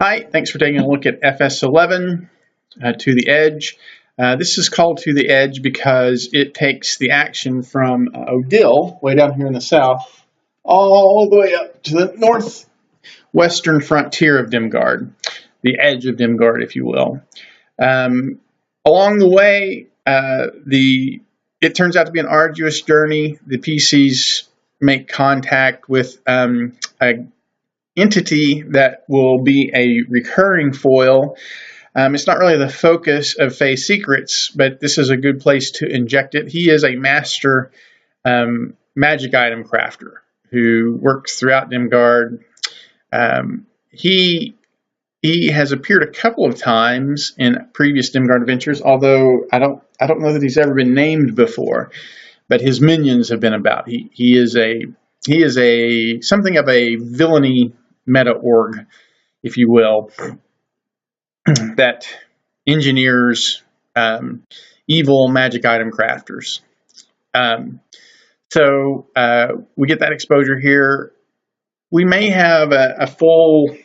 Hi, thanks for taking a look at FS11 To the Edge. This is called To the Edge because it takes the action from Odile, way down here in the south, all the way up to the northwestern frontier of Dimgaard, the edge of Dimgaard, if you will. Along the way, it turns out to be an arduous journey. The PCs make contact with a entity that will be a recurring foil. It's not really the focus of Fey Secrets, but this is a good place to inject it. He is a master magic item crafter who works throughout Dimgaard. He has appeared a couple of times in previous Dimgaard adventures, although I don't know that he's ever been named before. But his minions have been about. He is something of a villainy meta org, if you will, that engineers evil magic item crafters. So we get that exposure here. We may have a full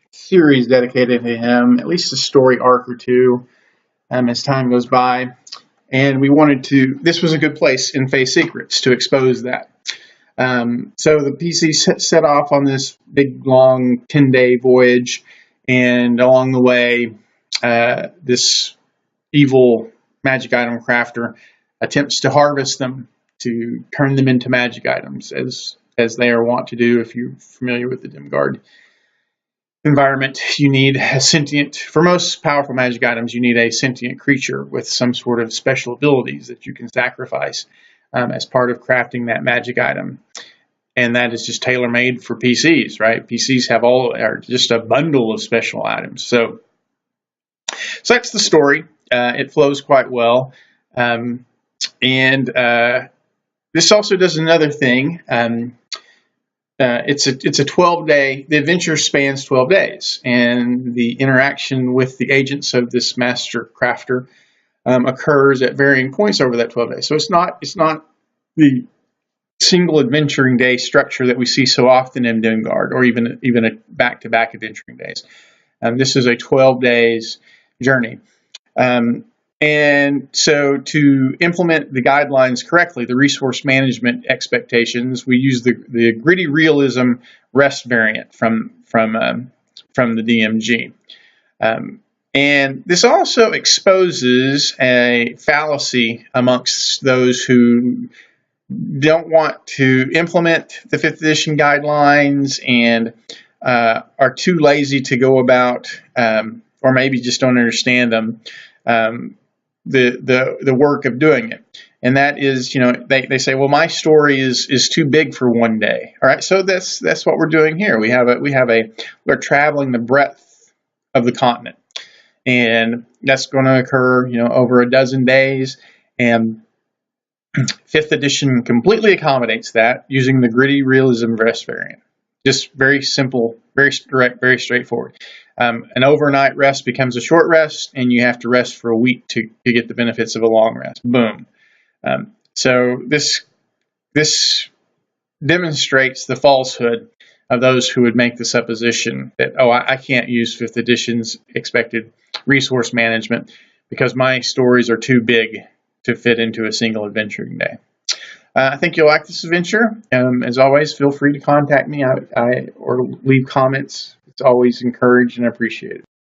series dedicated to him, at least a story arc or two, as time goes by. And we wanted to, this was a good place in Fey Secrets to expose that. So the PC set off on this big, long 10-day voyage, and along the way, this evil magic item crafter attempts to harvest them, to turn them into magic items, as they are wont to do. If you're familiar with the Dimgaard environment, you need a sentient, for most powerful magic items, you need a sentient creature with some sort of special abilities that you can sacrifice as part of crafting that magic item. And that is just tailor-made for PCs, right? PCs are just a bundle of special items. So that's the story. It flows quite well. This also does another thing. It's a 12-day, the adventure spans 12 days, and the interaction with the agents of this master crafter occurs at varying points over that 12 days. So it's not the single adventuring day structure that we see so often in Dimgaard, or even a back-to-back adventuring days. This is a 12 days journey. And so to implement the guidelines correctly, the resource management expectations, we use the gritty realism rest variant from the DMG. And this also exposes a fallacy amongst those who don't want to implement the 5th edition guidelines and are too lazy to go about, or maybe just don't understand them, the work of doing it. And that is, they say, well, my story is too big for one day. All right, so that's what we're doing here. We're traveling the breadth of the continent, and that's going to occur, over a dozen days. And 5th edition completely accommodates that using the gritty realism rest variant. Just very simple, very direct, very straightforward. An overnight rest becomes a short rest, and you have to rest for a week to get the benefits of a long rest. Boom. So this demonstrates the falsehood of those who would make the supposition that, oh, I can't use 5th edition's expected resource management because my stories are too big to fit into a single adventuring day. I think you'll like this adventure. As always, feel free to contact me or leave comments. It's always encouraged and appreciated.